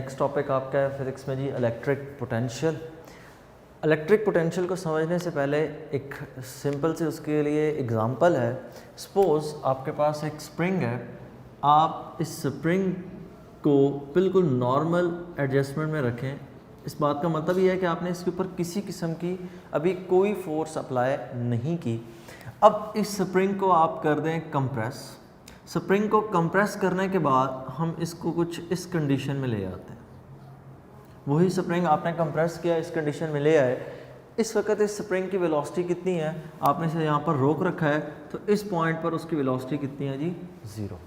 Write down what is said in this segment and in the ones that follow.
Next topic आपका है physics में जी इलेक्ट्रिक पोटेंशियल। इलेक्ट्रिक पोटेंशियल को समझने से पहले एक सिंपल से उसके लिए एग्जांपल है। सपोज आपके पास एक स्प्रिंग है, आप इस स्प्रिंग को बिल्कुल नॉर्मल एडजस्टमेंट में रखें। इस बात का मतलब ये है कि आपने इसके ऊपर किसी किस्म की अभी कोई फोर्स अप्लाई नहीं की। अब इस स्प्रिंग को आप कर दें कंप्रेस। स्प्रिंग को कंप्रेस करने के बाद हम इसको कुछ इस कंडीशन में ले आते हैं। वही स्प्रिंग आपने कंप्रेस किया, इस कंडीशन में ले आए। इस वक्त इस स्प्रिंग की वेलोसिटी कितनी है, आपने इसे यहाँ पर रोक रखा है, तो इस पॉइंट पर उसकी वेलोसिटी कितनी है जी, 0।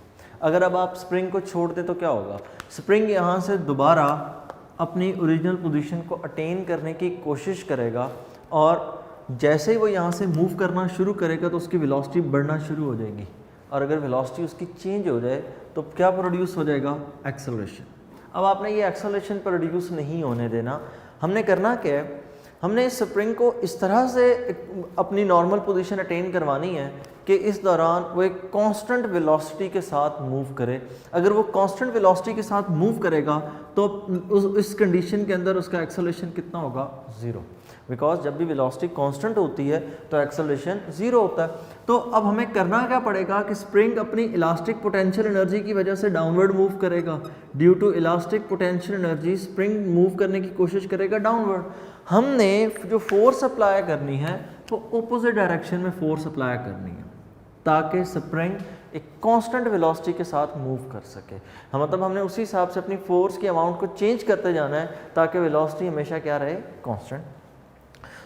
अगर अब आप स्प्रिंग को छोड़ दें तो क्या होगा, स्प्रिंग यहाँ से दोबारा अपनी ओरिजिनल पोजीशन को अटेन करने की कोशिश करेगा और जैसे ही वो यहाँ से मूव करना शुरू करेगा तो उसकी वेलोसिटी बढ़ना शुरू हो जाएगी। और अगर वेलोसिटी उसकी चेंज हो जाए तो क्या प्रोड्यूस हो जाएगा, एक्सेलरेशन। अब आपने ये एक्सेलरेशन प्रोड्यूस नहीं होने देना। हमने करना क्या है, हमने इस स्प्रिंग को इस तरह से अपनी नॉर्मल पोजीशन अटेन करवानी है कि इस दौरान वो एक कांस्टेंट वेलोसिटी के साथ मूव करे। अगर वो कांस्टेंट वेलोसिटी के साथ मूव करेगा तो इस कंडीशन के अंदर उसका एक्सेलरेशन कितना होगा, 0। बिकॉज जब भी वेलोसिटी कांस्टेंट होती है तो एक्सेलरेशन 0 होता है। तो अब हमें करना क्या पड़ेगा कि स्प्रिंग अपनी इलास्टिक पोटेंशियल एनर्जी की वजह से डाउनवर्ड मूव करेगा। Due to elastic potential energy spring move करने की कोशिश करेगा डाउनवर्ड। हमने जो फोर्स अप्लाई करनी है वो ऑपोजिट डायरेक्शन में फोर्स अप्लाई करनी है ताकि स्प्रिंग एक कांस्टेंट वेलोसिटी के साथ मूव कर सके। मतलब हमने उसी हिसाब से अपनी फोर्स की अमाउंट को चेंज करते जाना है ताकि वेलोसिटी हमेशा क्या रहे, कांस्टेंट।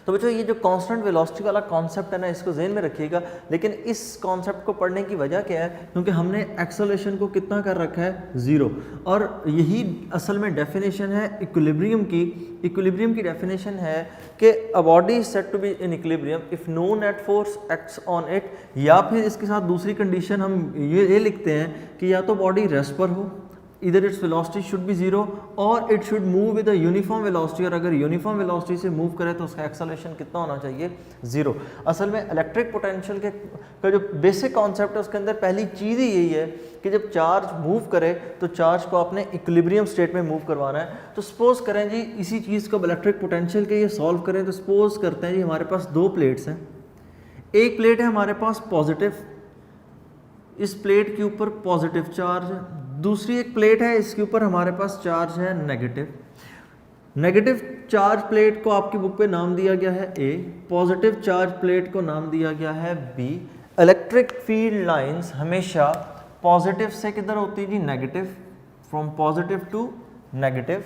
तो बच्चों ये जो कांस्टेंट वेलोसिटी वाला कॉन्सेप्ट है ना, इसको ज़हन में रखिएगा। लेकिन इस कॉन्सेप्ट को पढ़ने की वजह क्या है, क्योंकि हमने एक्सेलरेशन को कितना कर रखा है, 0। और यही असल में डेफिनेशन है इक्विलिब्रियम की। इक्विलिब्रियम की डेफिनेशन है कि a body is said to be in equilibrium if no net force acts on it, या फिर इसके साथ दूसरी कंडीशन हम ये लिखते हैं कि या तो बॉडी रेस्ट पर हो, इधर इट्स वेलोसिटी शुड बी 0 और it should move with a uniform velocity, और अगर यूनिफॉर्म वेलोसिटी से मूव करे तो उसका एक्सेलरेशन कितना होना चाहिए, 0। असल में इलेक्ट्रिक पोटेंशियल का जो बेसिक कॉन्सेप्ट है उसके अंदर पहली चीज़ ही यही है कि जब चार्ज मूव करे तो चार्ज को आपने इक्विलिब्रियम स्टेट में मूव करवाना है। तो सपोज करें जी इसी चीज़ को इलेक्ट्रिक पोटेंशियल के ये सॉल्व करें तो सपोज करते हैं जी हमारे पास 2 प्लेट्स हैं। एक प्लेट है हमारे पास पॉजिटिव, इस प्लेट के ऊपर पॉजिटिव चार्ज है। दूसरी एक प्लेट है, इसके ऊपर हमारे पास चार्ज है नेगेटिव। नेगेटिव चार्ज प्लेट को आपकी बुक पे नाम दिया गया है ए, पॉजिटिव चार्ज प्लेट को नाम दिया गया है बी। इलेक्ट्रिक फील्ड लाइंस हमेशा पॉजिटिव से किधर होती है जी, negative, from positive to negative.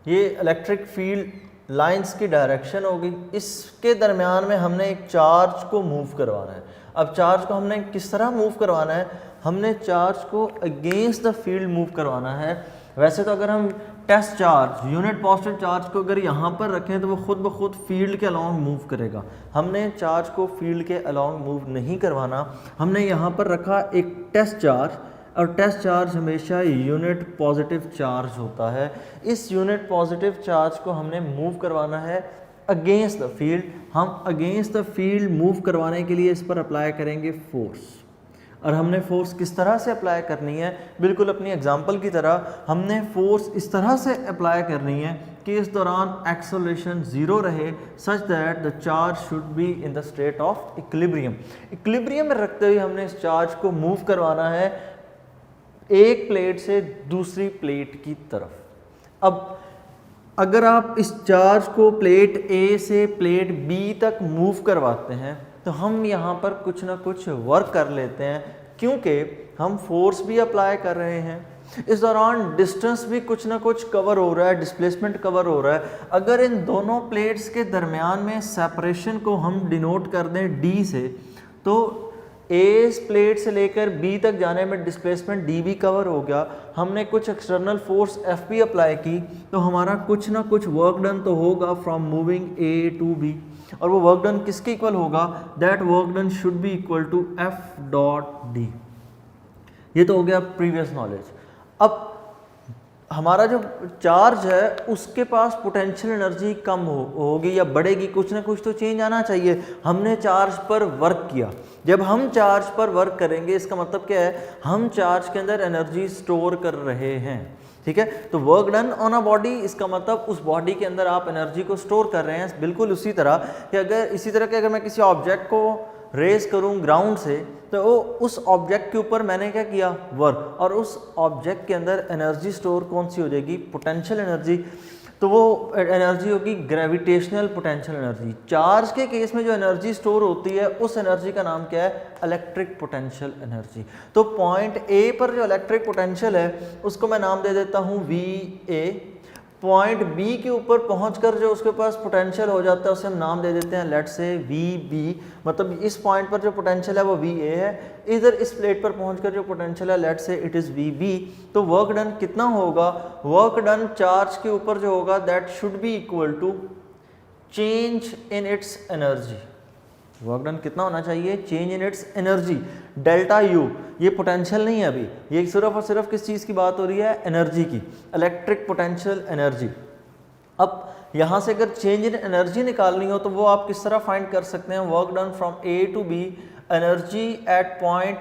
ये इलेक्ट्रिक फील्ड लाइंस की डायरेक्शन होगी। इसके दरमियान में हमने एक चार्ज को मूव करवाना है। अब चार्ज को हमने किस तरह मूव करवाना है, हमने चार्ज को अगेंस्ट द फील्ड मूव करवाना है। वैसे तो अगर हम test charge, unit positive charge को अगर यहाँ पर रखें तो वो खुद ब खुद फील्ड के अलॉन्ग मूव करेगा। हमने चार्ज को फील्ड के अलॉन्ग मूव नहीं करवाना। हमने यहाँ पर रखा एक टेस्ट चार्ज, और टेस्ट चार्ज हमेशा यूनिट पॉजिटिव चार्ज होता है। इस यूनिट पॉजिटिव चार्ज को हमने मूव करवाना है अगेंस्ट द फील्ड। हम अगेंस्ट द फील्ड मूव करवाने के लिए इस पर अप्लाई करेंगे फोर्स। और हमने फोर्स किस तरह से अप्लाई करनी है, बिल्कुल अपनी एग्जांपल की तरह हमने फोर्स इस तरह से अप्लाई करनी है कि इस दौरान एक्सेलरेशन 0 रहे, such that the charge should be in the state of equilibrium. Equilibrium में रखते हुए हमने इस चार्ज को मूव करवाना है एक प्लेट से दूसरी प्लेट की तरफ। अब अगर आप इस चार्ज को प्लेट ए से प्लेट बी तक मूव करवाते हैं तो हम यहाँ पर कुछ ना कुछ वर्क कर लेते हैं, क्योंकि हम फोर्स भी अप्लाई कर रहे हैं। इस दौरान डिस्टेंस भी कुछ ना कुछ कवर हो रहा है, डिस्प्लेसमेंट कवर हो रहा है। अगर इन दोनों प्लेट्स के दरमियान में सेपरेशन को हम डिनोट कर दें डी से, तो ए प्लेट से लेकर बी तक जाने में डिस्प्लेसमेंट डी भी कवर हो गया। हमने कुछ एक्सटर्नल फोर्स एफ भी अप्लाई की तो हमारा कुछ ना कुछ वर्क डन तो होगा from moving A to B, और वो वर्क डन किसके इक्वल होगा, that work done should be equal to F dot D. ये तो हो गया प्रीवियस नॉलेज। अब हमारा जो चार्ज है उसके पास पोटेंशियल एनर्जी कम होगी या बढ़ेगी, कुछ ना कुछ तो चेंज आना चाहिए। हमने चार्ज पर वर्क किया, जब हम चार्ज पर वर्क करेंगे इसका मतलब क्या है, हम चार्ज के अंदर एनर्जी स्टोर कर रहे हैं, ठीक है। तो work done on a body, इसका मतलब उस बॉडी के अंदर आप एनर्जी को स्टोर कर रहे हैं। बिल्कुल उसी तरह कि अगर मैं किसी ऑब्जेक्ट को रेस करूं ग्राउंड से, तो उस ऑब्जेक्ट के ऊपर मैंने क्या किया, वर्क, और उस ऑब्जेक्ट के अंदर एनर्जी स्टोर कौन सी हो जाएगी, पोटेंशियल एनर्जी। तो वो एनर्जी होगी ग्रेविटेशनल पोटेंशियल एनर्जी। चार्ज के केस में जो एनर्जी स्टोर होती है उस एनर्जी का नाम क्या है, इलेक्ट्रिक पोटेंशियल एनर्जी। तो पॉइंट ए पर जो इलेक्ट्रिक पोटेंशियल है उसको मैं नाम दे देता हूँ VA। पॉइंट बी के ऊपर पहुंचकर जो उसके पास पोटेंशियल हो जाता है उसे हम नाम दे देते हैं लेट्स से VB। मतलब इस पॉइंट पर जो पोटेंशियल है वो VA है, इधर इस प्लेट पर पहुंचकर जो पोटेंशियल है let's say it is VB। तो वर्क डन कितना होगा, वर्क डन चार्ज के ऊपर जो होगा that should be equal to change in its energy. Work done कितना होना चाहिए, change in its energy, delta U। ये पोटेंशियल नहीं है अभी, ये सिर्फ और सिर्फ किस चीज़ की बात हो रही है, एनर्जी की, इलेक्ट्रिक पोटेंशियल एनर्जी। अब यहाँ से अगर चेंज इन एनर्जी निकालनी हो तो वो आप किस तरह फाइंड कर सकते हैं, work done from A to B, energy at point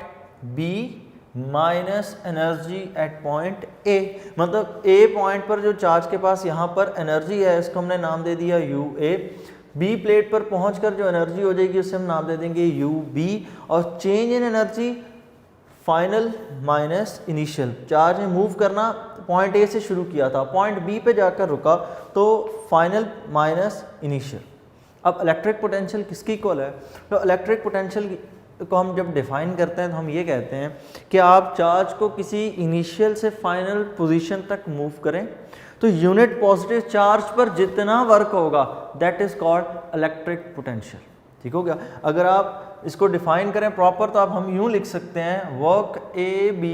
B minus energy at point A। मतलब A पॉइंट पर जो चार्ज के पास यहाँ पर एनर्जी है इसको हमने नाम दे दिया UA। बी प्लेट पर पहुंचकर जो एनर्जी हो जाएगी उसे हम नाम दे देंगे UB। और change in energy final minus initial, charge में मूव करना पॉइंट A से शुरू किया था, पॉइंट B पे जाकर रुका, तो फाइनल माइनस इनिशियल। अब इलेक्ट्रिक पोटेंशियल किसकी इक्वल है, तो इलेक्ट्रिक पोटेंशियल को हम जब डिफाइन करते हैं तो हम ये कहते हैं कि आप चार्ज को किसी इनिशियल से फाइनल पोजीशन तक मूव करें तो यूनिट पॉजिटिव चार्ज पर जितना वर्क होगा that is called electric potential. ठीक हो गया। अगर आप इसको डिफाइन करें प्रॉपर तो आप हम यूं लिख सकते हैं, work AB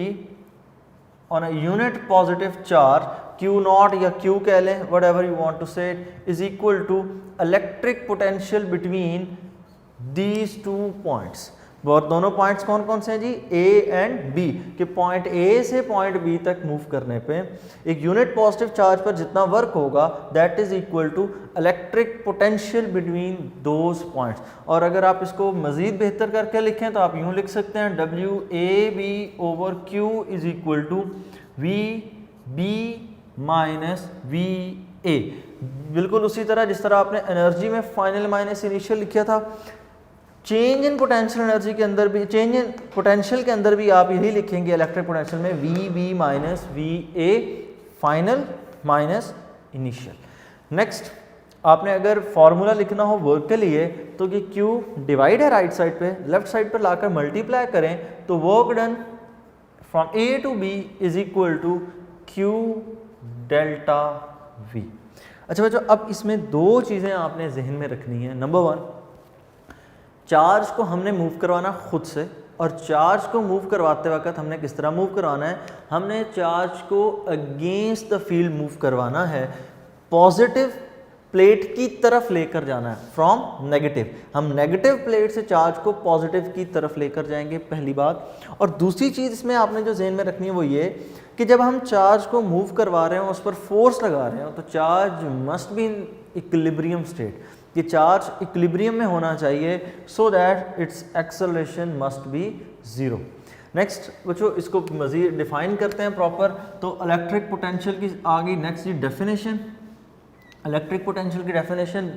on a unit positive charge Q0 या Q कह लें, whatever you want to say, is equal to electric potential between these two points. और दोनों पॉइंट्स कौन कौन से हैं जी, A एंड B, कि पॉइंट A से पॉइंट B तक मूव करने पे एक यूनिट पॉजिटिव चार्ज पर जितना वर्क होगा that is equal to electric potential between those points. और अगर आप इसको मजीद बेहतर करके लिखें तो आप यूं लिख सकते हैं, WAB over Q is equal to VB minus VA। बिल्कुल उसी तरह जिस तरह आपने एनर्जी में फाइनल माइनस इनिशियल लिखा था, चेंज इन पोटेंशियल एनर्जी के अंदर भी, चेंज इन पोटेंशियल के अंदर भी आप यही लिखेंगे इलेक्ट्रिक पोटेंशियल में VB minus VA final minus initial. Next आपने अगर फॉर्मूला लिखना हो वर्क के लिए तो कि Q डिवाइड है राइट साइड पे, लेफ्ट साइड पर लाकर मल्टीप्लाई करें तो work done from A to B is equal to Q delta V। अच्छा बच्चों, अब इसमें दो चीज़ें आपने जहन में रखनी है। नंबर वन, चार्ज को हमने मूव करवाना खुद से, और चार्ज को मूव करवाते वक्त हमने किस तरह मूव करवाना है, हमने चार्ज को अगेंस्ट द फील्ड मूव करवाना है, पॉजिटिव प्लेट की तरफ लेकर जाना है फ्रॉम नेगेटिव। हम नेगेटिव प्लेट से चार्ज को पॉजिटिव की तरफ लेकर जाएंगे, पहली बात। और दूसरी चीज़ इसमें आपने जो जहन में रखनी है वो ये कि जब हम चार्ज को मूव करवा रहे हो, उस पर फोर्स लगा रहे हो, तो charge must be in equilibrium state, कि चार्ज इक्विलिब्रियम में होना चाहिए so that its acceleration must be zero. Next बच्चों, इसको मज़ीद डिफाइन करते हैं प्रॉपर। तो इलेक्ट्रिक पोटेंशियल की आ गई नेक्स्ट जी डेफिनेशन। इलेक्ट्रिक पोटेंशियल की डेफिनेशन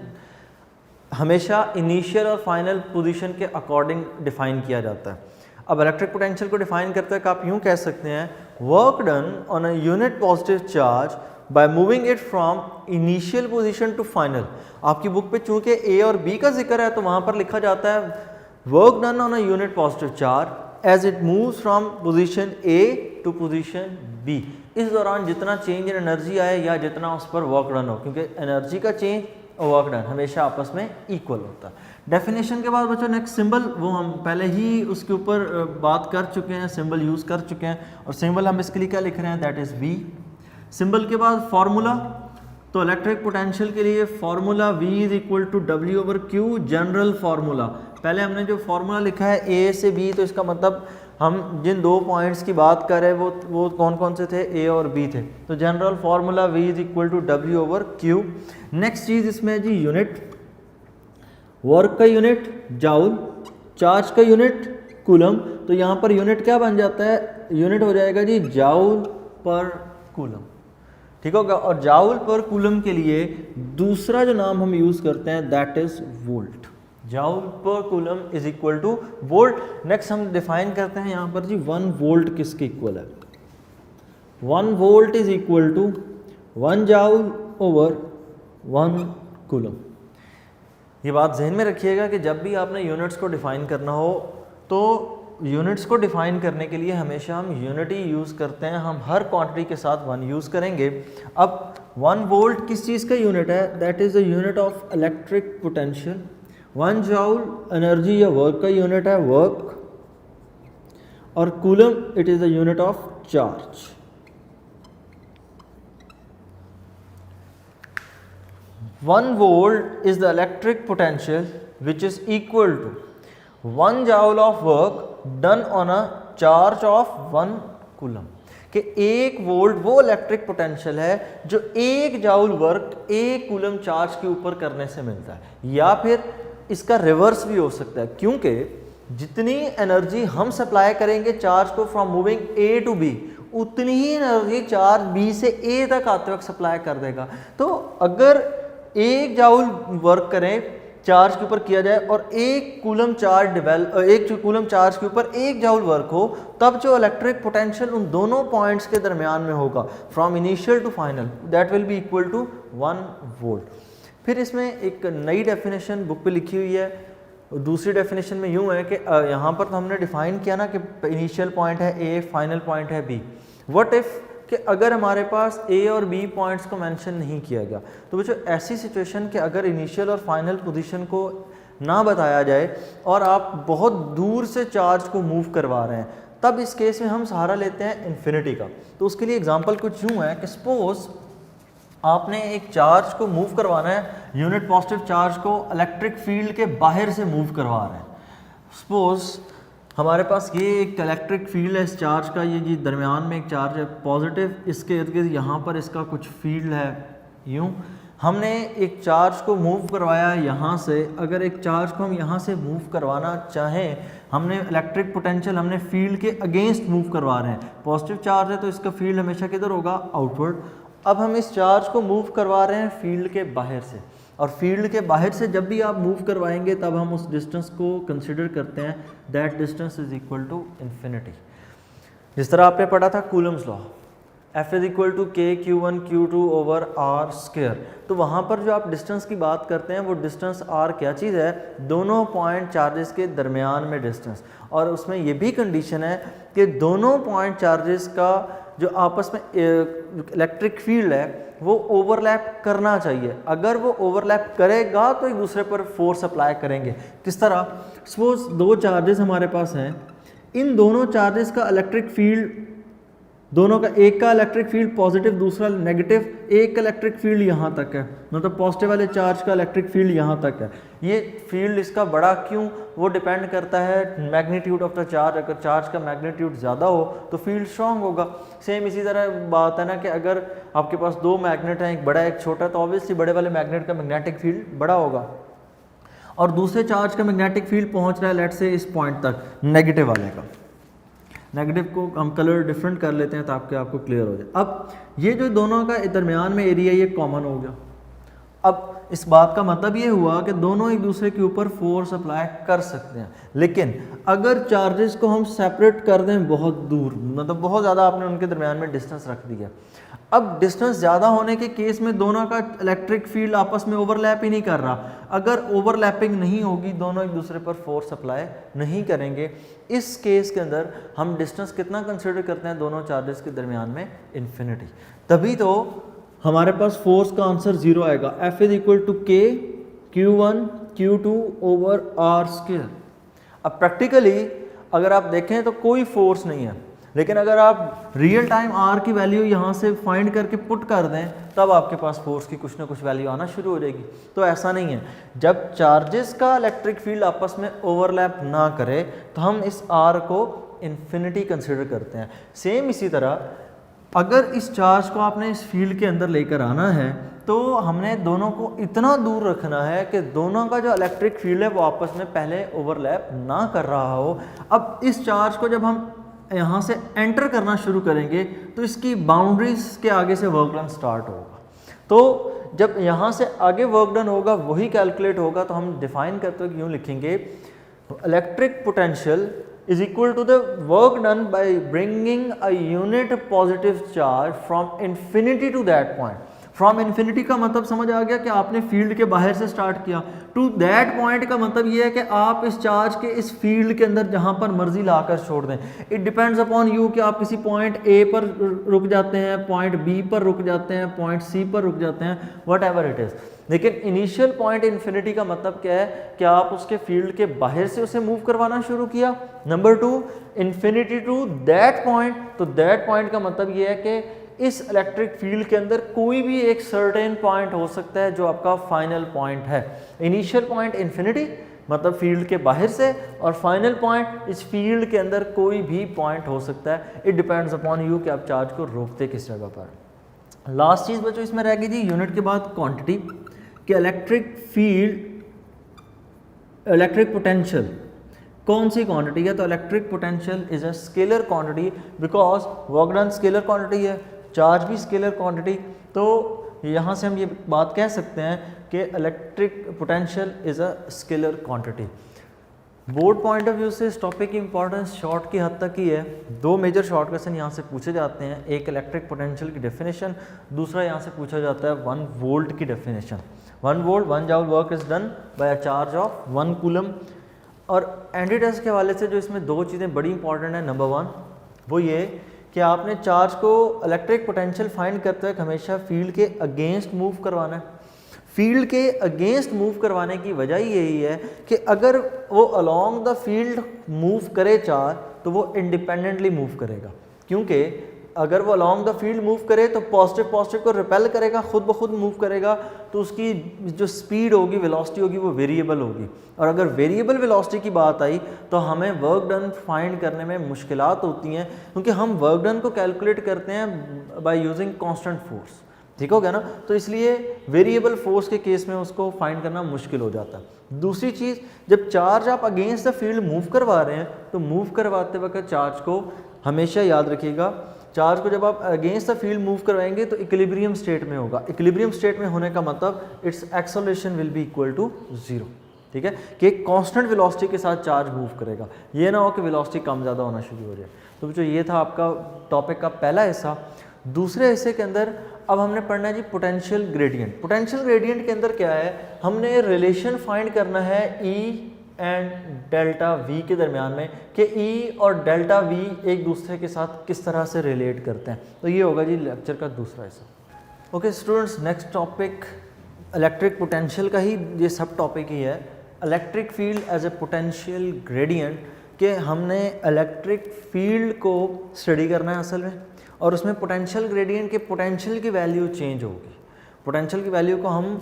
हमेशा इनिशियल और फाइनल पोजीशन के अकॉर्डिंग डिफाइन किया जाता है। अब इलेक्ट्रिक पोटेंशियल को डिफाइन करते हैं आप यूँ कह सकते हैं, work done on a unit positive charge by moving it from initial position to final. आपकी बुक पे चूंकि A और B का जिक्र है तो वहाँ पर लिखा जाता है work done on a unit positive charge as it moves from position A to position B। इस दौरान जितना चेंज इन एनर्जी आए या जितना उस पर वर्क डन हो, क्योंकि एनर्जी का चेंज और वर्क डन हमेशा आपस में इक्वल होता है। डेफिनेशन के बाद बच्चों नेक्स्ट सिंबल, वो हम पहले ही उसके ऊपर बात कर चुके हैं, सिंबल यूज़ कर चुके हैं, और सिंबल हम इसके लिए क्या लिख रहे हैं, दैट इज़ V। सिंबल के बाद फार्मूला, तो इलेक्ट्रिक पोटेंशियल के लिए formula V is equal to W over Q, general formula. पहले हमने जो फार्मूला लिखा है A से B, तो इसका मतलब हम जिन दो पॉइंट्स की बात कर रहे हैं वो कौन कौन से थे, ए और बी थे। तो general formula V is equal to W/Q। Next चीज़ इसमें जी यूनिट, वर्क का यूनिट जाउल, चार्ज का यूनिट कूलम। तो यहाँ पर यूनिट क्या बन जाता है, यूनिट हो जाएगा जी जाउल पर कूलम, ठीक होगा। और जाउल पर कूलम के लिए दूसरा जो नाम हम यूज़ करते हैं that is volt. Joule per coulomb is equal to volt. Next हम डिफाइन करते हैं यहाँ पर जी 1 वोल्ट किसके इक्वल है। 1 volt is equal to 1 joule over 1 coulomb. ये बात जहन में रखिएगा कि जब भी आपने यूनिट्स को डिफाइन करना हो तो यूनिट्स को डिफाइन करने के लिए हमेशा हम यूनिटी यूज़ करते हैं, हम हर क्वांटिटी के साथ 1 यूज़ करेंगे। अब 1 वोल्ट किस चीज़ का यूनिट है, that is the unit of electric potential. 1 joule energy या वर्क का यूनिट है वर्क, और coulomb it is the unit of charge. One volt is the electric potential which is equal to 1 joule of work done on a charge of 1 coulomb। कि 1 volt वो electric potential है जो 1 joule work 1 coulomb charge के ऊपर करने से मिलता है, या फिर इसका रिवर्स भी हो सकता है, क्योंकि जितनी एनर्जी हम सप्लाई करेंगे चार्ज को from moving A to B, उतनी ही एनर्जी चार्ज बी से ए तक आते वक्त सप्लाई कर देगा। तो अगर 1 जाउल वर्क करें चार्ज के ऊपर किया जाए और 1 कूलम चार्ज के ऊपर 1 जाउल वर्क हो, तब जो इलेक्ट्रिक पोटेंशियल उन दोनों पॉइंट्स के दरमियान में होगा from initial to final, that will be equal to 1 volt. फिर इसमें एक नई डेफिनेशन बुक पे लिखी हुई है। दूसरी डेफिनेशन में यूँ है कि यहाँ पर तो हमने डिफाइन किया ना कि इनिशियल पॉइंट है ए, फाइनल पॉइंट है बी। व्हाट इफ़ कि अगर हमारे पास ए और बी पॉइंट्स को मेंशन नहीं किया गया, तो बच्चों ऐसी सिचुएशन कि अगर इनिशियल और फाइनल पोजीशन को ना बताया जाए और आप बहुत दूर से चार्ज को मूव करवा रहे हैं, तब इस केस में हम सहारा लेते हैं इन्फिनिटी का। तो उसके लिए एग्जांपल कुछ यूँ है कि सपोज आपने एक चार्ज को मूव करवाना है, यूनिट पॉजिटिव चार्ज को इलेक्ट्रिक फील्ड के बाहर से मूव करवा रहे हैं। सपोज हमारे पास ये एक इलेक्ट्रिक फील्ड है इस चार्ज का, ये जी दरमियान में एक चार्ज है पॉजिटिव, इसके इर्द गिर्द यहाँ पर इसका कुछ फील्ड है यूँ। हमने एक चार्ज को मूव करवाया यहाँ से, अगर एक चार्ज को हम यहाँ से मूव करवाना चाहें, हमने इलेक्ट्रिक पोटेंशियल हमने फील्ड के अगेंस्ट मूव करवा रहे हैं। पॉजिटिव चार्ज है तो इसका फील्ड हमेशा किधर होगा, आउटवर्ड। अब हम इस चार्ज को मूव करवा रहे हैं फील्ड के बाहर से, और फील्ड के बाहर से जब भी आप मूव करवाएंगे तब हम उस डिस्टेंस को कंसिडर करते हैं, that distance is equal to infinity. जिस तरह आपने पढ़ा था coulomb's law, F is equal to K Q1 Q2 over R square. तो वहाँ पर जो आप डिस्टेंस की बात करते हैं वो डिस्टेंस आर क्या चीज़ है, दोनों पॉइंट चार्जेस के दरमियान में डिस्टेंस। और उसमें ये भी कंडीशन है कि दोनों पॉइंट चार्जेस का जो आपस में इलेक्ट्रिक फील्ड है वो ओवरलैप करना चाहिए। अगर वो ओवरलैप करेगा तो एक दूसरे पर फोर्स अप्लाई करेंगे। किस तरह, सपोज 2 चार्जेस हमारे पास हैं, इन दोनों चार्जेस का इलेक्ट्रिक फील्ड दोनों का, एक का इलेक्ट्रिक फील्ड पॉजिटिव दूसरा नेगेटिव, एक का इलेक्ट्रिक फील्ड यहाँ तक है, मतलब पॉजिटिव वाले चार्ज का इलेक्ट्रिक फील्ड यहाँ तक है। ये फील्ड इसका बड़ा क्यों, वो डिपेंड करता है मैग्नीट्यूड ऑफ द चार्ज। अगर चार्ज का मैग्नीट्यूड ज़्यादा हो तो फील्ड स्ट्रॉन्ग होगा। सेम इसी तरह बात है ना कि अगर आपके पास 2 मैग्नेट हैं, एक बड़ा एक छोटा, तो ऑब्वियसली बड़े वाले मैग्नेट का मैग्नेटिक फील्ड बड़ा होगा, और दूसरे चार्ज का मैग्नेटिक फील्ड पहुँच रहा है लेट से इस पॉइंट तक, नेगेटिव वाले का। नेगेटिव को हम कलर डिफरेंट कर लेते हैं ताकि आपको क्लियर हो जाए। अब ये जो दोनों का दरमियान में एरिया ये कॉमन हो गया। अब इस बात का मतलब ये हुआ कि दोनों एक दूसरे के ऊपर फोर्स अप्लाई कर सकते हैं, लेकिन अगर चार्जेस को हम सेपरेट कर दें बहुत दूर, मतलब बहुत ज़्यादा आपने उनके दरमियान में डिस्टेंस रख दिया, अब डिस्टेंस ज़्यादा होने के केस में दोनों का इलेक्ट्रिक फील्ड आपस में ओवरलैप ही नहीं कर रहा। अगर ओवरलैपिंग नहीं होगी, दोनों एक दूसरे पर फोर्स अप्लाई नहीं करेंगे। इस केस के अंदर हम डिस्टेंस कितना कंसिडर करते हैं दोनों चार्जेस के दरमियान में, इन्फिनिटी। तभी तो हमारे पास फोर्स का आंसर 0 आएगा। F is equal to K Q1 Q2 over R square. अब प्रैक्टिकली अगर आप देखें तो कोई फोर्स नहीं है, लेकिन अगर आप रियल टाइम आर की वैल्यू यहाँ से फाइंड करके पुट कर दें तब आपके पास फोर्स की कुछ ना कुछ वैल्यू आना शुरू हो जाएगी। तो ऐसा नहीं है, जब चार्जेस का इलेक्ट्रिक फील्ड आपस में ओवरलैप ना करे तो हम इस आर को इन्फिनिटी कंसिडर करते हैं। सेम इसी तरह अगर इस चार्ज को आपने इस फील्ड के अंदर लेकर आना है तो हमने दोनों को इतना दूर रखना है कि दोनों का जो इलेक्ट्रिक फील्ड है वो आपस में पहले ओवरलैप ना कर रहा हो। अब इस चार्ज को जब हम यहाँ से एंटर करना शुरू करेंगे तो इसकी बाउंड्रीज के आगे से वर्क डन स्टार्ट होगा। तो जब यहाँ से आगे वर्क डन होगा वही कैलकुलेट होगा, तो हम डिफाइन करते हुए यूँ लिखेंगे electric potential is equal to the work done by bringing a unit positive charge from infinity to that point। From infinity का मतलब समझ आ गया कि आपने फील्ड के बाहर से स्टार्ट किया, टू दैट पॉइंट का मतलब ये है कि आप इस चार्ज के इस फील्ड के अंदर जहाँ पर मर्जी लाकर छोड़ दें। इट डिपेंड्स अपॉन यू कि आप किसी पॉइंट ए पर रुक जाते हैं, पॉइंट बी पर रुक जाते हैं, पॉइंट सी पर रुक जाते हैं, वट एवर इट इज़। लेकिन इनिशियल पॉइंट इन्फिनिटी का मतलब क्या है कि आप उसके फील्ड के बाहर से उसे मूव करवाना शुरू किया। Number two, infinity to that point, तो दैट पॉइंट का मतलब ये है कि इस इलेक्ट्रिक फील्ड के अंदर कोई भी एक सर्टेन पॉइंट हो सकता है जो आपका फाइनल पॉइंट है। इनिशियल पॉइंट इन्फिनिटी मतलब फील्ड के बाहर से, और फाइनल पॉइंट इस फील्ड के अंदर कोई भी पॉइंट हो सकता है। इट डिपेंड्स अपॉन यू कि आप चार्ज को रोकते किस जगह पर। लास्ट चीज़ बच्चों इसमें रह गई जी यूनिट के बाद क्वांटिटी, कि इलेक्ट्रिक फील्ड इलेक्ट्रिक पोटेंशियल कौन सी क्वांटिटी है। तो electric potential is a scalar quantity because work done scalar quantity है, चार्ज भी स्केलर क्वांटिटी। तो यहाँ से हम ये बात कह सकते हैं कि electric potential is a scalar quantity. Board point of view से इस टॉपिक की इंपॉर्टेंस शॉर्ट की हद तक ही है। दो मेजर शॉर्ट क्वेश्चन यहाँ से पूछे जाते हैं, एक इलेक्ट्रिक पोटेंशियल की डेफिनेशन, दूसरा यहाँ से पूछा जाता है 1 वोल्ट की definition. 1 volt 1 joule work is done by a charge of 1 coulomb. और एंटी टेस्ट के हवाले से जो इसमें दो चीज़ें बड़ी इंपॉर्टेंट है, नंबर 1 वो ये कि आपने चार्ज को इलेक्ट्रिक पोटेंशियल फाइंड करते हुए हमेशा फील्ड के अगेंस्ट मूव करवाना है। फील्ड के अगेंस्ट मूव करवाने की वजह यही है कि अगर वो अलोंग द फील्ड मूव करे चार्ज तो वो इंडिपेंडेंटली मूव करेगा, क्योंकि अगर वो अलोंग द फील्ड मूव करे तो पॉजिटिव पॉजिटिव को रिपेल करेगा, खुद ब खुद मूव करेगा, तो उसकी जो स्पीड होगी, वेलोसिटी होगी, वो वेरिएबल होगी। और अगर वेरिएबल वेलोसिटी की बात आई तो हमें वर्क डन फाइंड करने में मुश्किलात होती हैं, क्योंकि हम वर्क डन को कैलकुलेट करते हैं बाय यूजिंग कांस्टेंट फोर्स। ठीक हो गया ना, तो इसलिए वेरिएबल फोर्स के केस में उसको फाइंड करना मुश्किल हो जाता है। दूसरी चीज़, जब चार्ज आप अगेंस्ट द फील्ड मूव करवा रहे हैं तो मूव करवाते वक्त चार्ज को हमेशा याद रखिएगा, चार्ज को जब आप अगेंस्ट द फील्ड मूव करवाएंगे तो इक्विलिब्रियम स्टेट में होगा। इक्विलिब्रियम स्टेट में होने का मतलब it's acceleration will be equal to 0। ठीक है, कि एक कांस्टेंट वेलोसिटी के साथ चार्ज मूव करेगा, ये ना हो कि वेलोसिटी कम ज़्यादा होना शुरू हो जाए। तो बच्चों ये था आपका टॉपिक का पहला हिस्सा। दूसरे हिस्से के अंदर अब हमने पढ़ना है जी पोटेंशियल ग्रेडियंट। पोटेंशियल ग्रेडियंट के अंदर क्या है, हमने रिलेशन फाइंड करना है ई एंड डेल्टा वी के दरमियान में, कि ई और डेल्टा वी एक दूसरे के साथ किस तरह से रिलेट करते हैं। तो ये होगा जी लेक्चर का दूसरा हिस्सा। Okay students, next topic electric potential का ही ये सब टॉपिक ही है, electric field as a potential gradient, कि हमने इलेक्ट्रिक फील्ड को स्टडी करना है असल में, और उसमें पोटेंशियल ग्रेडियंट के पोटेंशियल की वैल्यू चेंज होगी। पोटेंशियल की वैल्यू को हम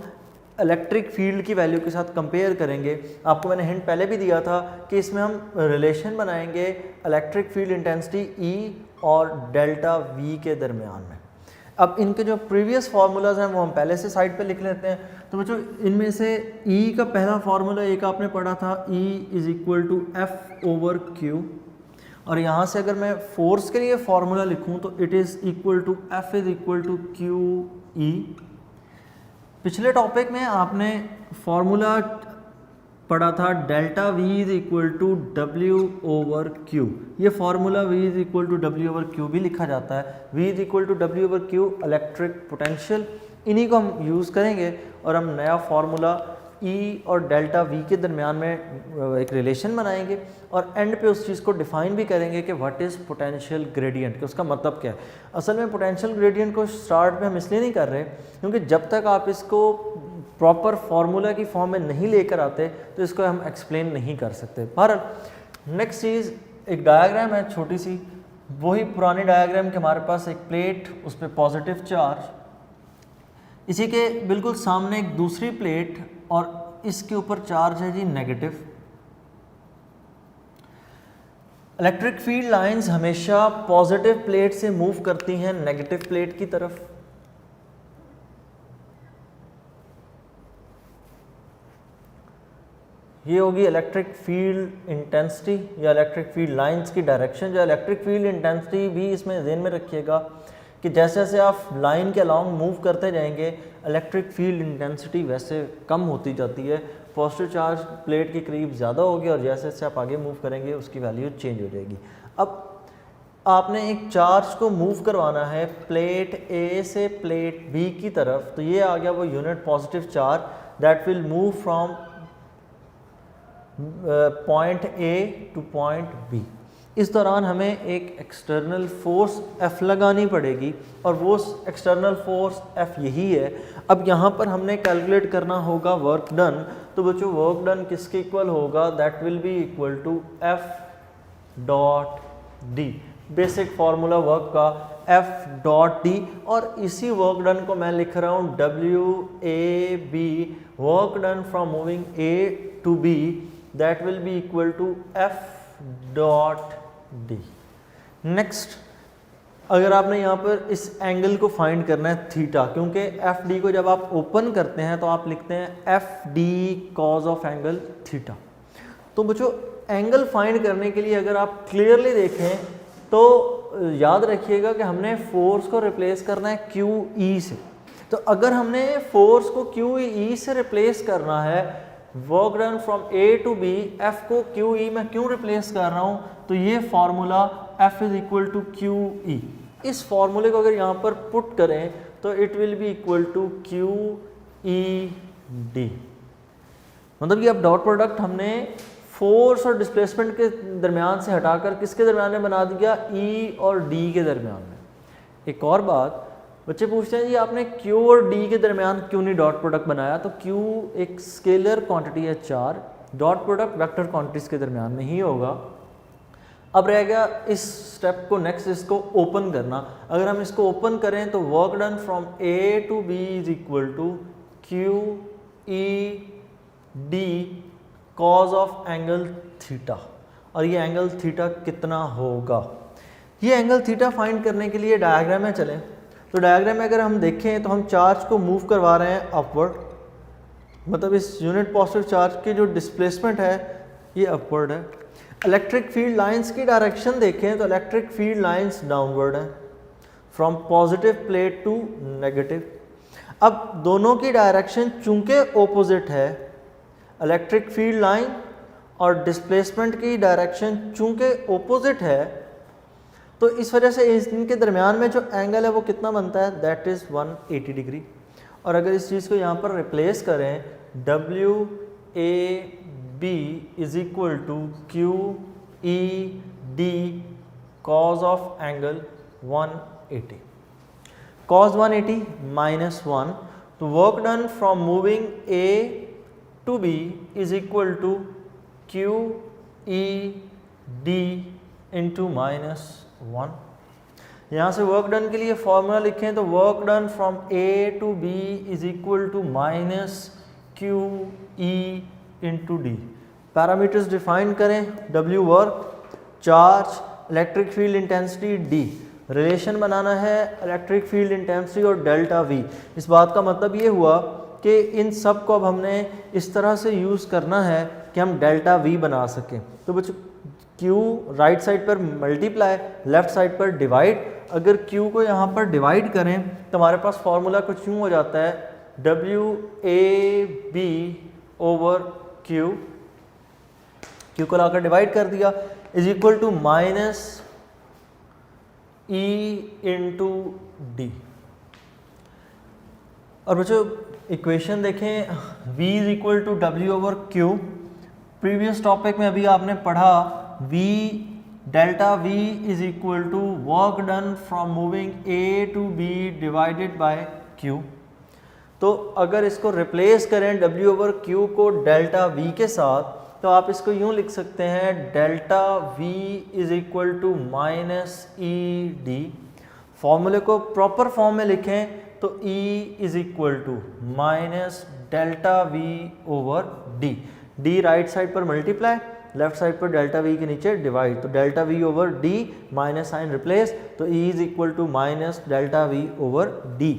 इलेक्ट्रिक फील्ड की वैल्यू के साथ कंपेयर करेंगे। आपको मैंने हिंट पहले भी दिया था कि इसमें हम रिलेशन बनाएंगे इलेक्ट्रिक फील्ड इंटेंसिटी ई और डेल्टा वी के दरमियान में। अब इनके जो प्रीवियस फार्मूलाज हैं वो हम पहले से साइड पे लिख लेते हैं। तो बच्चों इनमें से ई का पहला फार्मूला एक आपने पढ़ा था, E is equal to F over Q, और यहाँ से अगर मैं फोर्स के लिए फार्मूला लिखूँ तो it is equal to F is equal to Q E. पिछले टॉपिक में आपने फार्मूला पढ़ा था delta V is equal to W over Q. ये formula V is equal to W over Q भी लिखा जाता है। V is equal to W over Q electric potential, इन्हीं को हम यूज़ करेंगे और हम नया फार्मूला ई और डेल्टा वी के दरमियान में एक रिलेशन बनाएंगे और एंड पे उस चीज़ को डिफाइन भी करेंगे कि व्हाट इज़ पोटेंशियल ग्रेडियंट, कि उसका मतलब क्या है। असल में पोटेंशियल ग्रेडियंट को स्टार्ट में हम इसलिए नहीं कर रहे क्योंकि जब तक आप इसको प्रॉपर फार्मूला की फॉर्म में नहीं लेकर आते तो इसको हम एक्सप्लेन नहीं कर सकते। बहरहाल नेक्स्ट चीज़, एक डायग्राम है छोटी सी, वही पुरानी डायग्राम के हमारे पास एक प्लेट, उस पर पॉजिटिव चार्ज, इसी के बिल्कुल सामने एक दूसरी प्लेट और इसके ऊपर चार्ज है जी नेगेटिव। इलेक्ट्रिक फील्ड लाइंस हमेशा पॉजिटिव प्लेट से मूव करती हैं नेगेटिव प्लेट की तरफ। ये होगी इलेक्ट्रिक फील्ड इंटेंसिटी या इलेक्ट्रिक फील्ड लाइंस की डायरेक्शन। जो इलेक्ट्रिक फील्ड इंटेंसिटी भी इसमें ध्यान में रखिएगा कि जैसे जैसे आप लाइन के अलॉन्ग मूव करते जाएंगे इलेक्ट्रिक फील्ड इंटेंसिटी वैसे कम होती जाती है, पॉजिटिव चार्ज प्लेट के करीब ज़्यादा होगी और जैसे जैसे आप आगे मूव करेंगे उसकी वैल्यू चेंज हो जाएगी। अब आपने एक चार्ज को मूव करवाना है प्लेट ए से प्लेट बी की तरफ, तो ये आ गया वो unit positive charge that will move from point A to point B. इस दौरान हमें एक एक्सटर्नल फोर्स F लगानी पड़ेगी और वो एक्सटर्नल फोर्स F यही है। अब यहाँ पर हमने कैलकुलेट करना होगा वर्क डन, तो बच्चों वर्क डन किसके इक्वल होगा, that will be equal to F dot D. Basic formula work का F डॉट डी, और इसी वर्क डन को मैं लिख रहा हूँ WAB, work done from moving A to B, that will be equal to F dot D. Next, अगर आपने यहाँ पर इस एंगल को फाइंड करना है थीटा, क्योंकि एफ डी को जब आप ओपन करते हैं तो आप लिखते हैं F D cos of angle theta. तो बच्चों एंगल फाइंड करने के लिए अगर आप क्लियरली देखें तो याद रखिएगा कि हमने फोर्स को रिप्लेस करना है क्यू ई से। तो अगर हमने फोर्स को क्यू ई से रिप्लेस करना है, work done from A to B, F को क्यू ई में क्यों रिप्लेस कर रहा हूँ, तो ये formula F is equal to Q E. इस फार्मूले को अगर यहाँ पर पुट करें तो it will be equal to Q E D. मतलब कि अब डॉट प्रोडक्ट हमने फोर्स और डिस्प्लेसमेंट के दरमियान से हटाकर किसके दरमियान में बना दिया, E और D के दरमियान में। एक और बात, बच्चे पूछते हैं जी आपने Q और D के दरमियान क्यों नहीं डॉट प्रोडक्ट बनाया, तो Q एक स्केलर क्वांटिटी है 4, डॉट प्रोडक्ट वेक्टर क्वांटिटीज के दरमियान में ही होगा। अब रह गया इस स्टेप को, नेक्स्ट इसको ओपन करना। अगर हम इसको ओपन करें तो work done from A to B is equal to Q E D cos of angle theta. और ये एंगल थीटा कितना होगा, ये एंगल थीटा फाइंड करने के लिए डायग्राम में चलें। तो डायग्राम में अगर हम देखें तो हम चार्ज को मूव करवा रहे हैं अपवर्ड, मतलब इस यूनिट पॉजिटिव चार्ज की जो डिस्प्लेसमेंट है ये अपवर्ड है। इलेक्ट्रिक फील्ड लाइंस की डायरेक्शन देखें तो इलेक्ट्रिक फील्ड लाइंस डाउनवर्ड है from positive plate to negative. अब दोनों की डायरेक्शन चूंकि ओपोजिट है, इलेक्ट्रिक फील्ड लाइन और डिस्प्लेसमेंट की डायरेक्शन चूंकि ओपोजिट है, तो इस वजह से इनके दरमियान में जो एंगल है वो कितना बनता है, दैट इज़ 180 डिग्री। और अगर इस चीज़ को यहाँ पर रिप्लेस करें, WAB is equal to QED cos of angle 180, cos 180 minus 1, तो work done from moving A to B is equal to QED into minus 1। यहाँ से वर्क डन के लिए फॉर्मूला लिखें तो work done from A to B is equal to minus QE into D. Parameters define करें, W work, charge, electric field intensity D। Relation बनाना है electric field intensity और डेल्टा V। इस बात का मतलब ये हुआ कि इन सब को अब हमने इस तरह से यूज़ करना है कि हम डेल्टा V बना सकें। तो बच्चों Q राइट साइड पर मल्टीप्लाई, लेफ्ट साइड पर डिवाइड। अगर Q को यहाँ पर डिवाइड करें तो हमारे पास फॉर्मूला कुछ यूँ हो जाता है WAB ओवर Q को लाकर डिवाइड कर दिया is equal to minus E into D. और बच्चों इक्वेशन देखें, V is equal to W over Q। Previous topic में अभी आपने पढ़ा delta V is equal to work done from moving A to B divided by Q। तो अगर इसको रिप्लेस करें W ओवर Q को डेल्टा V के साथ, तो आप इसको यूँ लिख सकते हैं delta V is equal to minus E D. फॉर्मूले को प्रॉपर फॉर्म में लिखें तो E is equal to minus delta V over D। D right side पर मल्टीप्लाई, लेफ्ट साइड पर डेल्टा वी के नीचे डिवाइड, तो delta V over D minus sign replace, तो E is equal to minus delta V over D.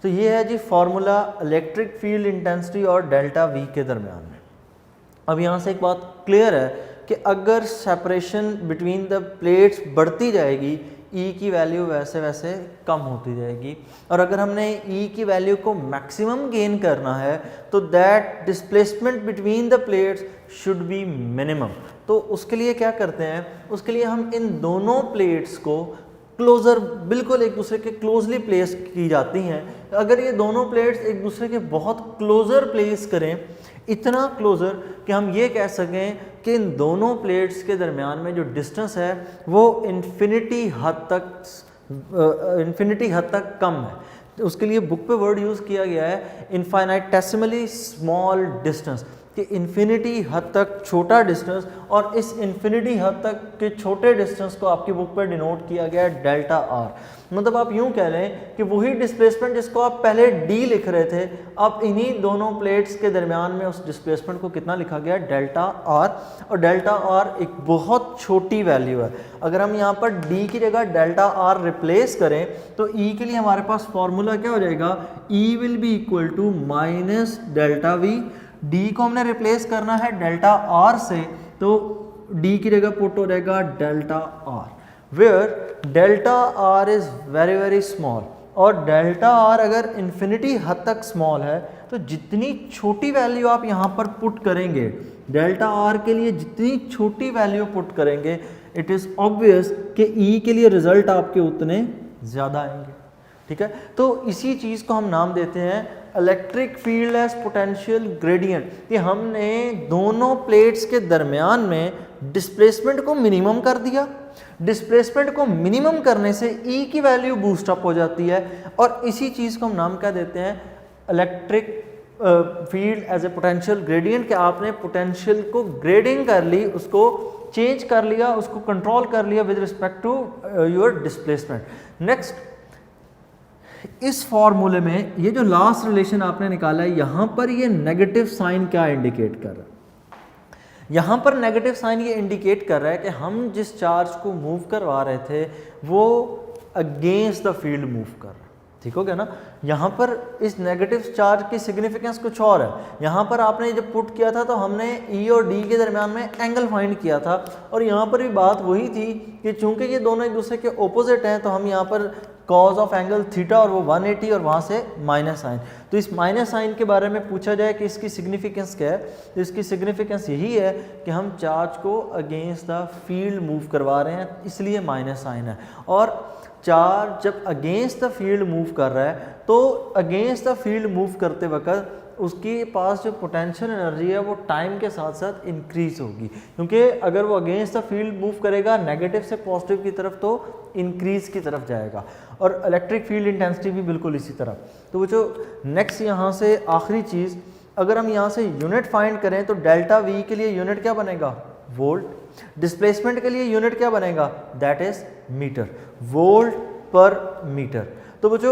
तो ये है जी फॉर्मूला इलेक्ट्रिक फील्ड इंटेंसिटी और डेल्टा वी के दरमियान में। अब यहाँ से एक बात क्लियर है कि अगर सेपरेशन बिटवीन द प्लेट्स बढ़ती जाएगी E की वैल्यू वैसे वैसे कम होती जाएगी, और अगर हमने E की वैल्यू को मैक्सिमम गेन करना है तो that displacement between the plates should be minimum. तो उसके लिए क्या करते हैं, उसके लिए हम इन दोनों प्लेट्स को क्लोज़र, बिल्कुल एक दूसरे के क्लोजली प्लेस की जाती हैं। अगर ये दोनों प्लेट्स एक दूसरे के बहुत क्लोज़र प्लेस करें, इतना क्लोज़र कि हम ये कह सकें कि इन दोनों प्लेट्स के दरमियान में जो डिस्टेंस है वो इन्फिनिटी हद तक कम है। तो उसके लिए बुक पे वर्ड यूज़ किया गया है इनफाइनाइटेसिमली स्मॉल डिस्टेंस, कि इन्फिनिटी हद तक छोटा डिस्टेंस, और इस इन्फिनिटी हद तक के छोटे डिस्टेंस को आपकी बुक पर डिनोट किया गया है डेल्टा आर। मतलब आप यूं कह लें कि वही डिस्प्लेसमेंट जिसको आप पहले d लिख रहे थे, अब इन्हीं दोनों प्लेट्स के दरमियान में उस डिस्प्लेसमेंट को कितना लिखा गया है, डेल्टा आर। और डेल्टा आर एक बहुत छोटी वैल्यू है। अगर हम यहाँ पर d की जगह डेल्टा आर रिप्लेस करें तो e के लिए हमारे पास फॉर्मूला क्या हो जाएगा, e will be equal to minus delta V. d को हमने रिप्लेस करना है डेल्टा r से, तो d की जगह पुट हो जाएगा delta r, where delta r is very very small. और डेल्टा r अगर इन्फिनिटी हद तक स्मॉल है तो जितनी छोटी वैल्यू आप यहाँ पर पुट करेंगे, डेल्टा r के लिए जितनी छोटी वैल्यू पुट करेंगे, इट इज़ ऑब्वियस कि e के लिए रिजल्ट आपके उतने ज़्यादा आएंगे। ठीक है, तो इसी चीज़ को हम नाम देते हैं electric field as potential gradient, कि हमने दोनों प्लेट्स के दरमियान में डिस्प्लेसमेंट को मिनिमम कर दिया। डिस्प्लेसमेंट को मिनिमम करने से E की वैल्यू बूस्ट अप हो जाती है, और इसी चीज़ को हम नाम क्या देते हैं, electric field as a potential gradient, कि आपने पोटेंशियल को ग्रेडिंग कर ली, उसको चेंज कर लिया, उसको कंट्रोल कर लिया with respect to your displacement. Next, इस फॉर्मूले में ये जो लास्ट रिलेशन आपने निकाला है, यहाँ पर ये नेगेटिव साइन क्या इंडिकेट कर रहा है, यहाँ पर नेगेटिव साइन ये इंडिकेट कर रहा है कि हम जिस चार्ज को मूव करवा रहे थे वो अगेंस्ट द फील्ड मूव कर रहा है। ठीक हो गया ना। यहाँ पर इस नेगेटिव चार्ज की सिग्निफिकेंस कुछ और है। यहाँ पर आपने जब पुट किया था तो हमने E और D के दरमियान में एंगल फाइंड किया था, और यहाँ पर भी बात वही थी कि चूंकि ये दोनों एक दूसरे के ओपोजिट हैं तो हम यहाँ पर कॉज ऑफ एंगल थीटा और वो 180 और वहाँ से माइनस साइन। तो इस माइनस साइन के बारे में पूछा जाए कि इसकी सिग्निफिकेंस क्या है, तो इसकी सिग्निफिकेंस यही है कि हम चार्ज को अगेंस्ट द फील्ड मूव करवा रहे हैं, इसलिए माइनस साइन है। और चार्ज जब अगेंस्ट द फील्ड मूव कर रहा है तो अगेंस्ट द फील्ड मूव करते वक्त उसके पास जो पोटेंशियल एनर्जी है वो टाइम के साथ साथ इंक्रीज होगी, क्योंकि अगर वो अगेंस्ट द फील्ड मूव करेगा नेगेटिव से पॉजिटिव की तरफ तो इंक्रीज की तरफ जाएगा, और इलेक्ट्रिक फील्ड इंटेंसिटी भी बिल्कुल इसी तरह। तो वो जो नेक्स्ट यहाँ से आखिरी चीज़, अगर हम यहाँ से यूनिट फाइंड करें तो डेल्टा वी के लिए यूनिट क्या बनेगा, वोल्ट। डिस्प्लेसमेंट के लिए यूनिट क्या बनेगा, that is metre, volt per metre. तो वो जो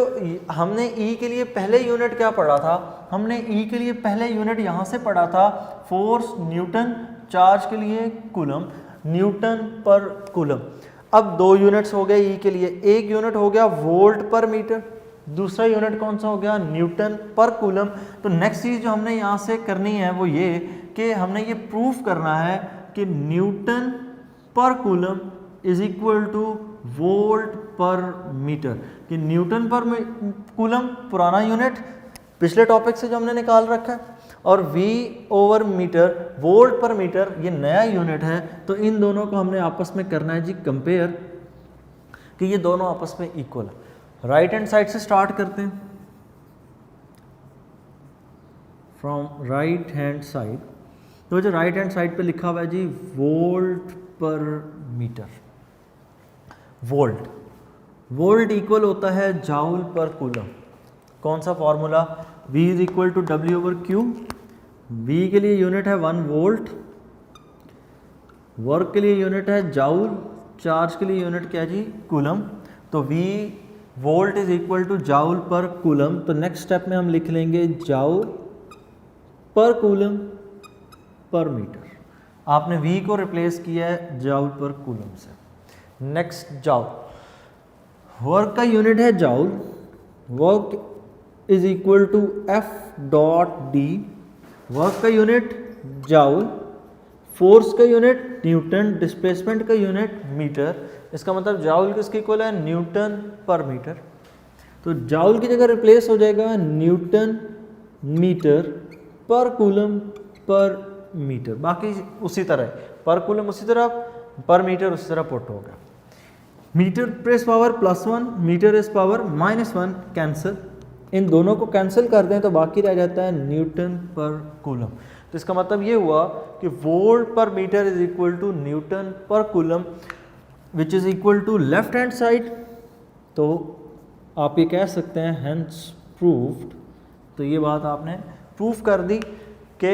हमने E के लिए पहले यूनिट क्या पढ़ा था, हमने E के लिए पहले यूनिट यहाँ से पढ़ा था फोर्स न्यूटन, चार्ज के लिए कूलम, न्यूटन पर कूलम। अब दो यूनिट्स हो गए E के लिए, एक यूनिट हो गया वोल्ट पर मीटर, दूसरा यूनिट कौन सा हो गया, न्यूटन पर कूलम। तो नेक्स्ट चीज़ जो हमने यहाँ से करनी है वो ये कि हमने ये प्रूफ करना है कि Newton per coulomb is equal to volt per metre, कि न्यूटन पर कूलम पुराना यूनिट पिछले टॉपिक से जो हमने निकाल रखा है, और V over metre, volt per metre, ये नया यूनिट है। तो इन दोनों को हमने आपस में करना है जी कंपेयर, कि ये दोनों आपस में इक्वल है। राइट हैंड साइड से स्टार्ट करते हैं, फ्रॉम राइट हैंड साइड। तो जो राइट हैंड साइड पे लिखा हुआ है जी volt per metre, volt equal होता है जाउल पर कूलम। कौन सा formula, V is equal to W over Q। V के लिए यूनिट है 1 वोल्ट, वर्क के लिए यूनिट है जाउल, चार्ज के लिए यूनिट क्या है जी, कूलम। तो V volt is equal to joule per coulomb. तो नेक्स्ट स्टेप में हम लिख लेंगे joule per coulomb per metre. आपने V को रिप्लेस किया है जाउल पर कूलम से। नेक्स्ट जाउल, वर्क का यूनिट है joule, work is equal to F dot D, work का यूनिट जाउल, फोर्स का यूनिट न्यूटन, डिस्प्लेसमेंट का यूनिट मीटर। इसका मतलब जाउल किसके इक्वल है, न्यूटन पर मीटर। तो जाउल की जगह रिप्लेस हो जाएगा न्यूटन मीटर पर कूलम पर मीटर, बाकी उसी तरह पर कूलम उसी तरह, पर मीटर उसी तरह पुट होगा। Metre press power +1, metre is power -1 cancel, इन दोनों को कैंसिल कर दें तो बाकी रह जाता है न्यूटन पर कूलम। तो इसका मतलब ये हुआ कि volt per metre is equal to newton per coulomb which is equal to left hand side. तो आप ये कह सकते हैं हेंस प्रूव्ड, तो ये बात आपने प्रूफ कर दी कि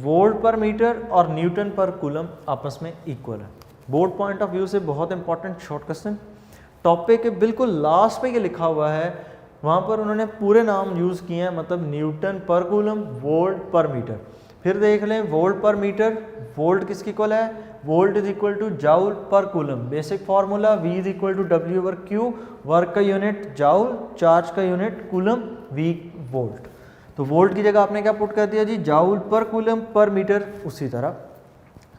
वोल्ट पर मीटर और न्यूटन पर कूलम आपस में इक्वल है। बोर्ड पॉइंट ऑफ व्यू से बहुत इंपॉर्टेंट शॉर्ट क्वेश्चन, टॉपिक के बिल्कुल लास्ट पे ये लिखा हुआ है, वहाँ पर उन्होंने पूरे नाम यूज़ किए हैं, मतलब Newton per coulomb, volt per metre. फिर देख लें वोल्ट पर मीटर, वोल्ट किसकी इक्वल है, volt is equal to joule per coulomb. Basic formula V is equal to W over Q, work का यूनिट जाउल, चार्ज का यूनिट कूलम, V वोल्ट। तो volt की जगह आपने क्या पुट कर दिया जी, joule per coulomb per metre उसी तरह।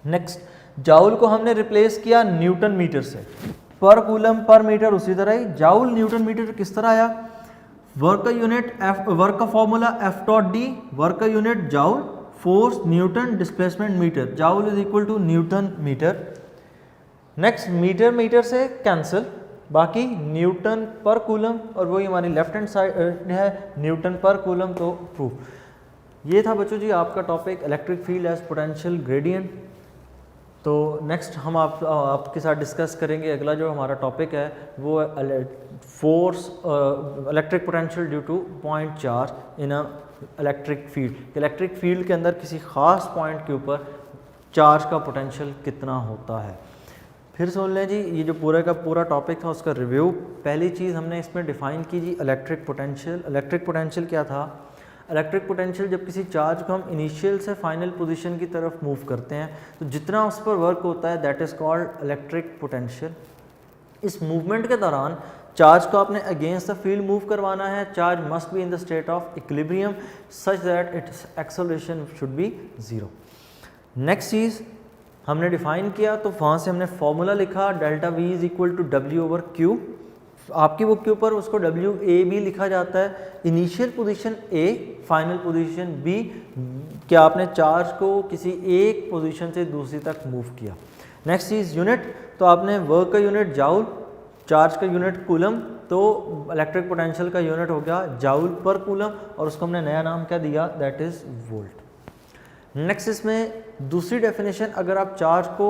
नेक्स्ट, जाउल को हमने रिप्लेस किया न्यूटन मीटर से, पर कूलम पर मीटर उसी तरह ही। जाउल न्यूटन मीटर किस तरह आया, वर्क का यूनिट F, वर्क का formula F dot D, work का unit joule, force newton, displacement metre, joule is equal to newton metre. Next, metre metre से कैंसिल, बाकी न्यूटन पर कूलम, और वही हमारी लेफ्ट हैंड साइड है newton per coulomb. तो proof ये था बच्चों जी आपका topic electric field as potential gradient. तो नेक्स्ट हम आपके साथ डिस्कस करेंगे अगला जो हमारा टॉपिक है वो है force electric potential due two point charge in a electric field. Electric field के अंदर किसी ख़ास पॉइंट के ऊपर चार्ज का पोटेंशियल कितना होता है। फिर सुन लें जी, ये जो पूरा का पूरा टॉपिक था उसका रिव्यू। पहली चीज़ हमने इसमें डिफ़ाइन की जी इलेक्ट्रिक पोटेंशियल। इलेक्ट्रिक पोटेंशियल क्या था, इलेक्ट्रिक पोटेंशियल जब किसी चार्ज को हम इनिशियल से फाइनल पोजीशन की तरफ मूव करते हैं तो जितना उस पर वर्क होता है that is called electric potential. इस मूवमेंट के दौरान चार्ज को आपने अगेंस्ट द फील्ड मूव करवाना है, charge must be in the state of equilibrium such that its acceleration should be 0। Next चीज़ हमने डिफाइन किया तो वहाँ से हमने फॉर्मूला लिखा delta V is equal to W over Q। आपकी बुक के ऊपर उसको WA भी लिखा जाता है, initial position A, final position B, क्या आपने चार्ज को किसी एक पोजीशन से दूसरी तक मूव किया। नेक्स्ट चीज़ यूनिट, तो आपने वर्क का यूनिट जाउल, चार्ज का यूनिट कूलम, तो इलेक्ट्रिक पोटेंशियल का यूनिट हो गया जाउल पर कूलम और उसको हमने नया नाम क्या दिया, दैट इज़ वोल्ट। नेक्स्ट इसमें दूसरी डेफिनेशन, अगर आप चार्ज को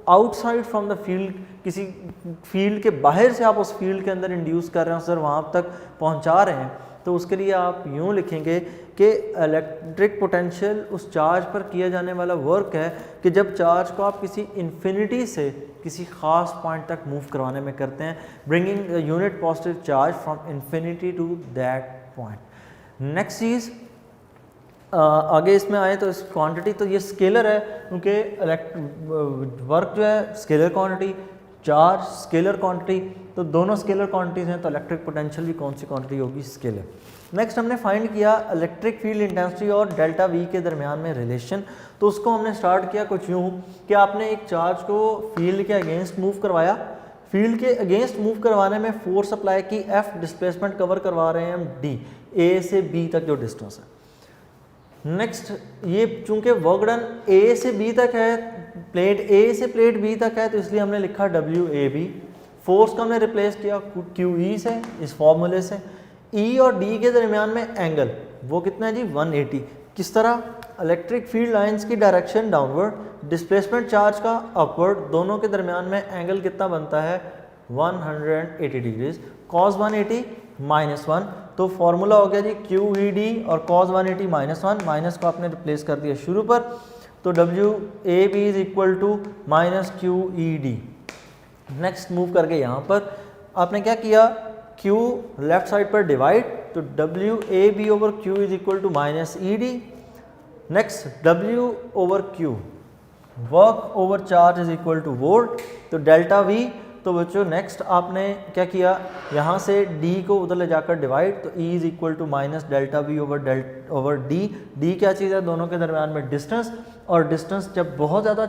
आउटसाइड फ्रॉम द फील्ड, किसी फील्ड के बाहर से आप उस फील्ड के अंदर इंड्यूस कर रहे हैं, सर वहाँ तक पहुँचा रहे हैं, तो उसके लिए आप यूँ लिखेंगे कि इलेक्ट्रिक पोटेंशियल उस चार्ज पर किया जाने वाला वर्क है कि जब चार्ज को आप किसी इन्फिनिटी से किसी ख़ास पॉइंट तक मूव करवाने में करते हैं, bringing unit positive charge from infinity to that point. Next चीज़ आगे इसमें आए तो इस क्वांटिटी, तो ये स्केलर है क्योंकि वर्क जो है scalar quantity, charge scalar quantity, तो दोनों स्केलर क्वांटिटीज़ हैं, तो इलेक्ट्रिक पोटेंशियल भी कौन सी क्वांटिटी होगी, स्केलर। नेक्स्ट हमने फाइंड किया इलेक्ट्रिक फील्ड इंटेंसिटी और डेल्टा V के दरमियान में रिलेशन। तो उसको हमने स्टार्ट किया कुछ यूँ कि आपने एक चार्ज को फील्ड के अगेंस्ट मूव करवाया, फील्ड के अगेंस्ट मूव करवाने में फोर्स अप्लाई की F, डिस्प्लेसमेंट कवर करवा रहे हैं हम D, A से B तक जो डिस्टेंस है। नेक्स्ट ये चूंकि वर्क डन A से B तक है, प्लेट A से प्लेट B तक है, तो इसलिए हमने लिखा WAB। फोर्स को हमने रिप्लेस किया QE से, इस फॉर्मूले से। E और D के दरमियान में एंगल वो कितना है जी, 180। किस तरह, इलेक्ट्रिक फील्ड लाइंस की डायरेक्शन डाउनवर्ड, डिस्प्लेसमेंट चार्ज का अपवर्ड, दोनों के दरमियान में एंगल कितना बनता है, 180 डिग्रीज। cos 180 -1, तो फॉर्मूला हो गया जी QED और cos 180 -1, माइनस को आपने रिप्लेस कर दिया शुरू पर, तो WAB is equal to -QED। Next move करके यहाँ पर आपने क्या किया, Q लेफ्ट साइड पर डिवाइड, तो WAB over Q is equal to -ED। Next W over Q, work over charge is equal to volt, तो डेल्टा वी, तो बच्चों नेक्स्ट आपने क्या किया, यहाँ से d को उधर ले जाकर डिवाइड, तो E is equal to minus delta V over D. D क्या चीज़ है, दोनों के दरमियान में डिस्टेंस, और डिस्टेंस जब बहुत ज़्यादा